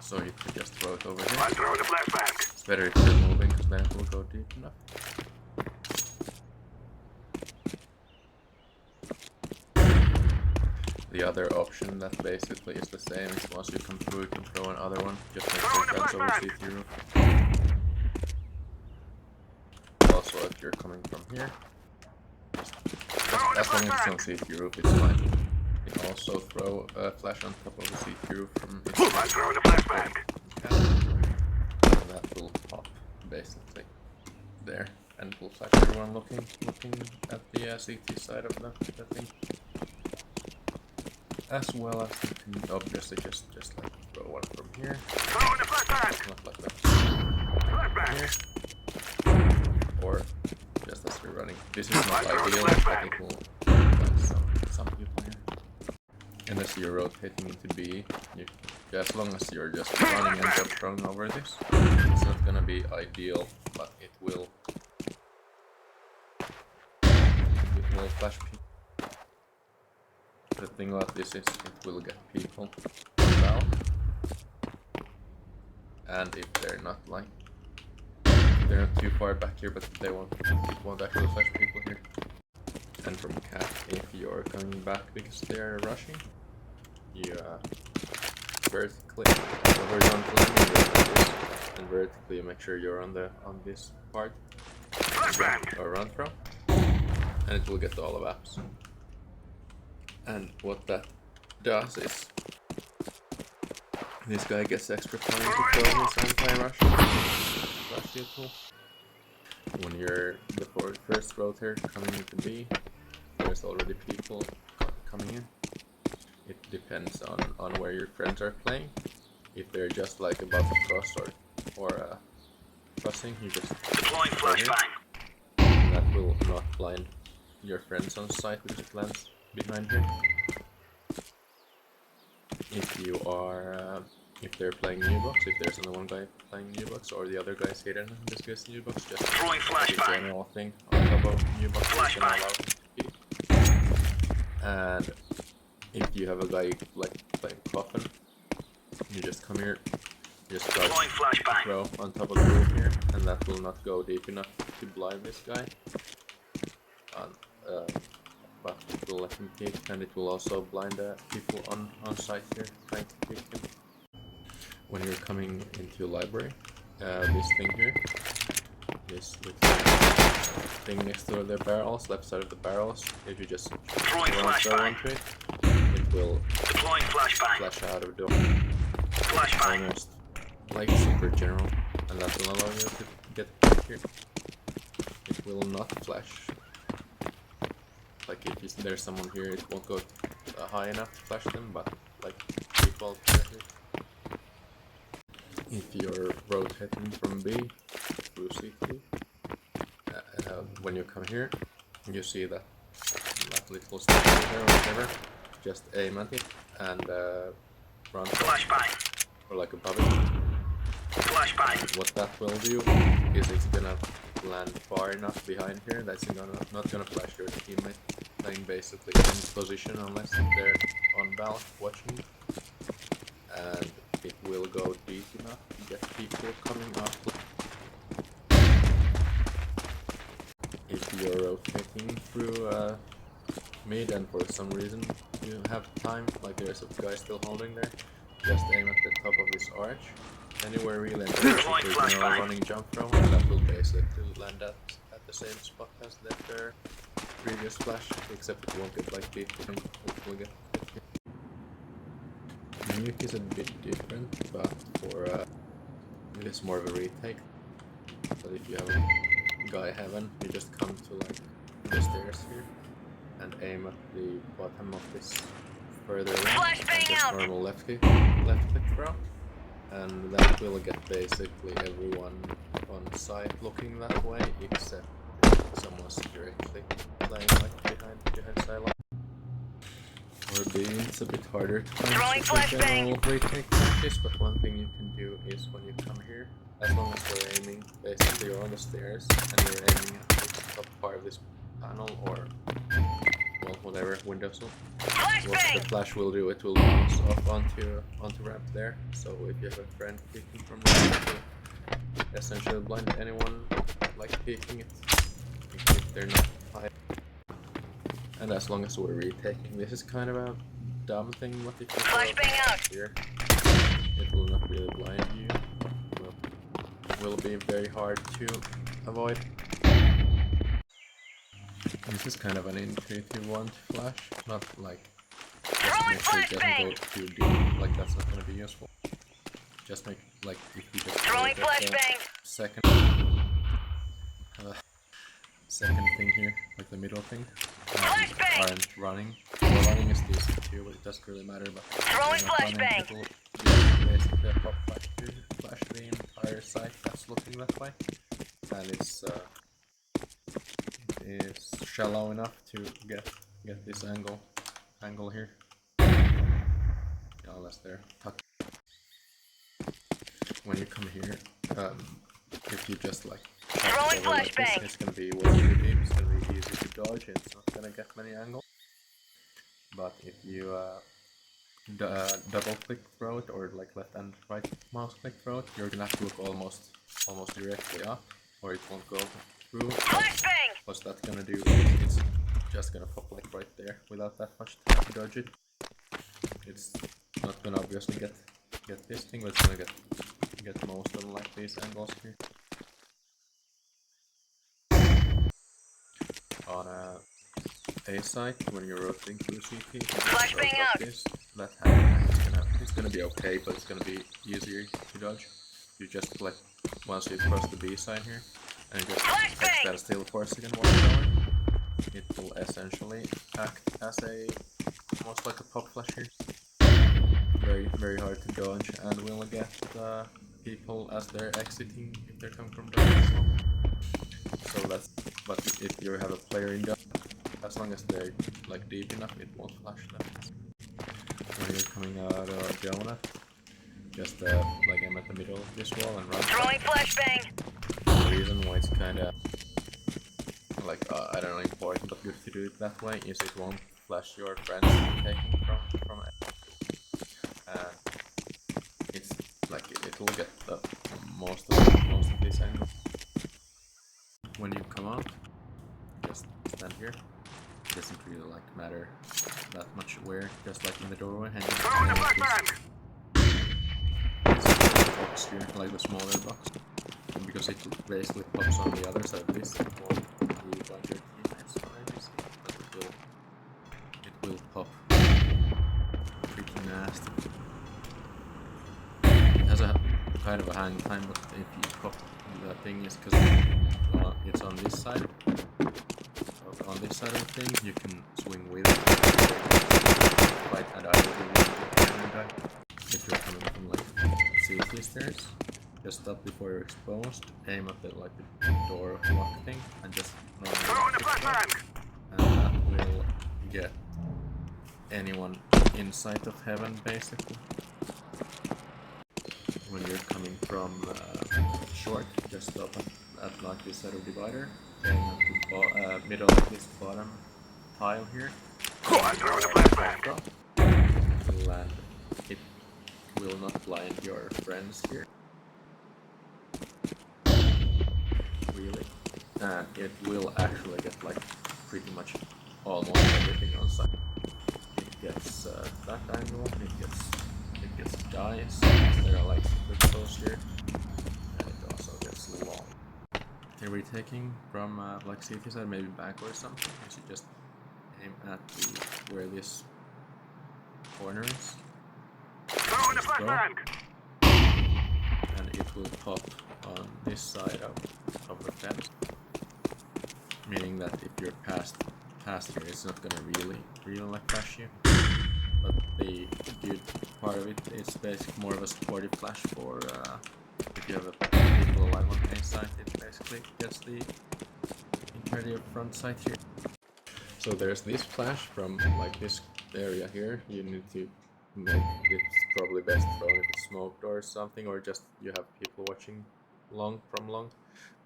So you can just throw it over here. I'm throwing a flashbang. It's better if you're moving because then it will go deep enough. The other option that basically is the same is once you come through you can throw another one. Just make sure it goes over CT roof. Also if you're coming from here, as long as it's on CT roof it's fine. You can also throw a flash on top of the CT roof from inside. I'm throwing a flashbang. And that will pop basically there and will flash everyone looking at the CT side of the thing. As well as you can obviously just like throw one from here. Throwing a flashbang. Not like that. Flashbang. Here. Or just as we're running. This is not ideal, but it will find some people here. And as you're rotating into B, as long as you're just running and jump throwing over this, it's not gonna be ideal, but it will flash people. The thing about this is it will get people out, and if they're not like they're not too far back here, but they won't actually flash people here. And from cat, if you're coming back because they're rushing, you vertically or horizontally you just like this, and vertically you make sure you're on this part or run from, and it will get all of apps. And what that does is this guy gets extra time to throw his anti-rush vehicle. When you're before first rotor coming into B, there's already people coming in. It depends on where your friends are playing. If they're just like above the cross or crossing, you just deploying flashbang. That will not blind your friends on site because it lands behind here. If they're playing new box, if there's only one guy playing new box or the other guy's hidden in this case new box, just throwing flashbang. a general thing on top of new box is gonna allow him to keep. And if you have a guy like playing coffin, you just come here, just throw on top of the roof here, and that will not go deep enough to blind this guy. But it will let him kick, and it will also blind people on site here trying to kick him. When you're coming into library, this thing here, this little thing next to the barrels, left side of the barrels, if you just throw onto it, it will flash out of the door. Almost like super general, and that will allow you to get back here. It will not flash. Like if there's someone here, it won't go high enough to flash them, but like default here. If you're rotating from B through CT, when you come here, you see that little statue there or whatever, just aim at it and run or like above it. And what that will do is it's gonna land far enough behind here that it's not gonna flash your teammate playing basically in position unless they're on valve watching, and it will go deep enough to get people coming up. If you're rotating through mid and for some reason you have time, like there's a guy still holding there, just aim at the top of this arch. Anywhere really, and there's a running jump throw, and that will basically land at the same spot as their previous flash, except it won't get like deep, and it will get hit. Nuke is a bit different, but for it is more of a retake. But if you have a guy heaven, you just come to like the stairs here and aim at the bottom of this further left, and just normal left click throw. And that will get basically everyone on site looking that way, except someone's directly playing like behind sideline. For B, it's a bit harder to find general retake practice, but one thing you can do is when you come here, as long as you're aiming, basically you're on the stairs and you're aiming at this top part of this panel or well, whatever window sill. Flashbang! What the flash will do, it will bounce off onto ramp there. So if you have a friend peeking from ramp, it will essentially blind anyone like peeking it if they're not high. And as long as we're retaking, this is kind of a dumb thing. What if you Flashbang out here? It will not really blind you. Well, it will be very hard to avoid. This is kind of an intuitive one to flash, not like just make sure it doesn't go too deep, like that's not gonna be useful. Just make, like, if you just throwing look at the flashbang. second thing here, like the middle thing, Flashbang! aren't running. Well, running is decent too, but it doesn't really matter. But Throwing if they're not running, flashbang. it'll be basically a pop flash the entire site that's looking that way, and it's shallow enough to get this angle here. Yeah, unless they're tucked. When you come here, if you just like Throwing like this, flashbang. it's gonna be way too deep. It's gonna be easy to dodge. It's not gonna get many angles. But if you double click throw it, or like left and right mouse click throw it, you're gonna have to look almost directly up, or it won't go through. Flashbang! What's that gonna do? It's just gonna pop like right there without that much time to dodge it. It's not gonna obviously get this thing, but it's gonna get most of like these angles here. On a site, when you're rotating through CT, Flashbang out. That hand it's gonna be okay, but it's gonna be easier to dodge. You just like once you cross the B side here, and you just stand still for a second while going, it will essentially act as almost like a pop flash here. Very hard to dodge, and will get people as they're exiting if they're coming from down as well. So that's, but if you have a player in down, as long as they're like deep enough, it won't flash them. When you're coming out of donut, just like I'm at the middle of this wall and run. Throwing flashbang. The reason why it's kind of like I don't know, important but good to do it that way is it won't flash your friends taking from it. It's like it will get the most of these angles. When you come out, just stand here. It doesn't really like matter that much where, just like in the doorway, and just this box here, like the smaller box, and because it basically pops on the other side of this, it won't be like your teammates or anything, but it will pop pretty nasty. It has a kind of a hang time, but if you pop the thing is because it's on this side. So on this side of the thing, you can swing with it, right, and either if you're coming from like CT stairs, just stop before you're exposed, aim at the like the door lock thing, and just normally and that will get anyone in sight of heaven basically. When you're coming from short, just stop at like this side of divider, aim at the middle of this bottom tile here. Land. It will not blind your friends here. Really. And it will actually get like pretty much almost everything on site. It gets that angle, it gets dice, there are like cryptos here, and it also gets long. Okay, retaking from like CT side, maybe back or something, you should just aim at where this corner is. And it will pop on this side of the fence. Meaning that if you're past here, it's not gonna really like flash you. But the good part of it is basically more of a supportive flash for if you have a people alive on A side, it basically gets the entirety of front side here. So there's this flash from like this area here. You need to make it's probably best thrown if it's smoked or something, or just you have people watching from long.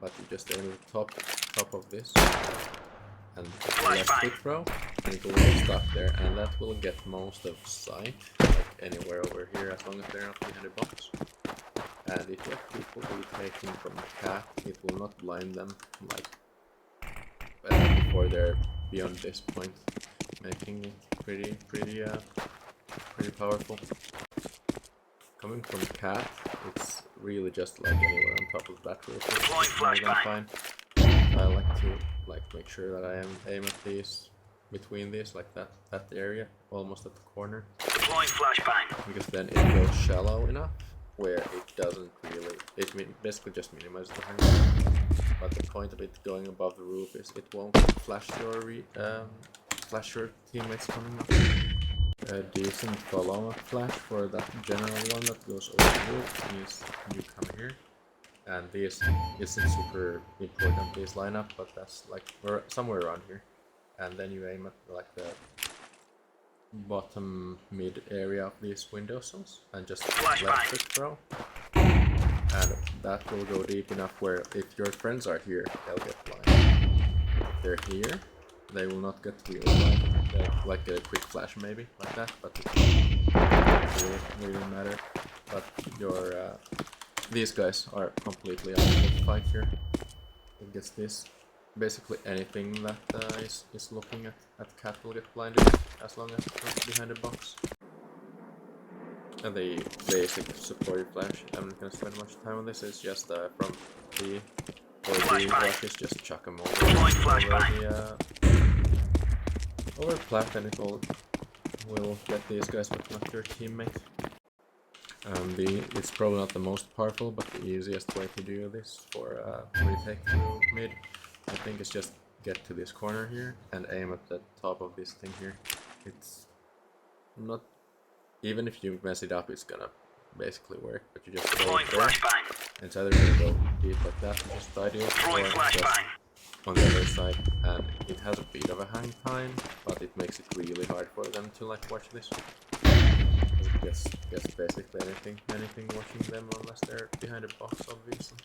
But you just aim at the top of this, and left click throw, and it will get stuck there, and that will get most of sight, like anywhere over here, as long as they're not behind a box. And if you have people retaking from the cat, it will not blind them like before they're beyond this point, making it pretty powerful. Coming from cat, it's really just like anywhere on top of that roof. It's more than fine. I like to make sure that I aim at these, between these, like that area, almost at the corner. Deploying flashbang. Because then it goes shallow enough where it doesn't really, it basically just minimizes the hang. But the point of it going above the roof is it won't flash your teammates coming up. A decent follow-up flash for that general one that goes over the roof is you come here. And this isn't super important, this lineup, but that's like somewhere around here. And then you aim at like the bottom mid area of these window sills and just left click throw. And that will go deep enough where if your friends are here, they'll get blind. If they're here, they will not get really blind. They'll like get a quick flash maybe, like that, but it doesn't really matter. But your these guys are completely out of the fight here. It gets this. Basically anything that is looking at cat will get blinded as long as it's not behind a box. And the basic supported flash, I'm not gonna spend much time on this, it's just from the rushes, just chuck them over plat, and it will get these guys but not your teammate. It's probably not the most powerful, but the easiest way to do this for retake through mid, I think, is just get to this corner here and aim at the top of this thing here. It's not, even if you mess it up, it's gonna basically work, but you just go there. It's either gonna go deep like that, which is ideal, or just on the other side, and it has a bit of a hang time, but it makes it really hard for them to like watch this. It gets basically anything watching them unless they're behind a box, obviously.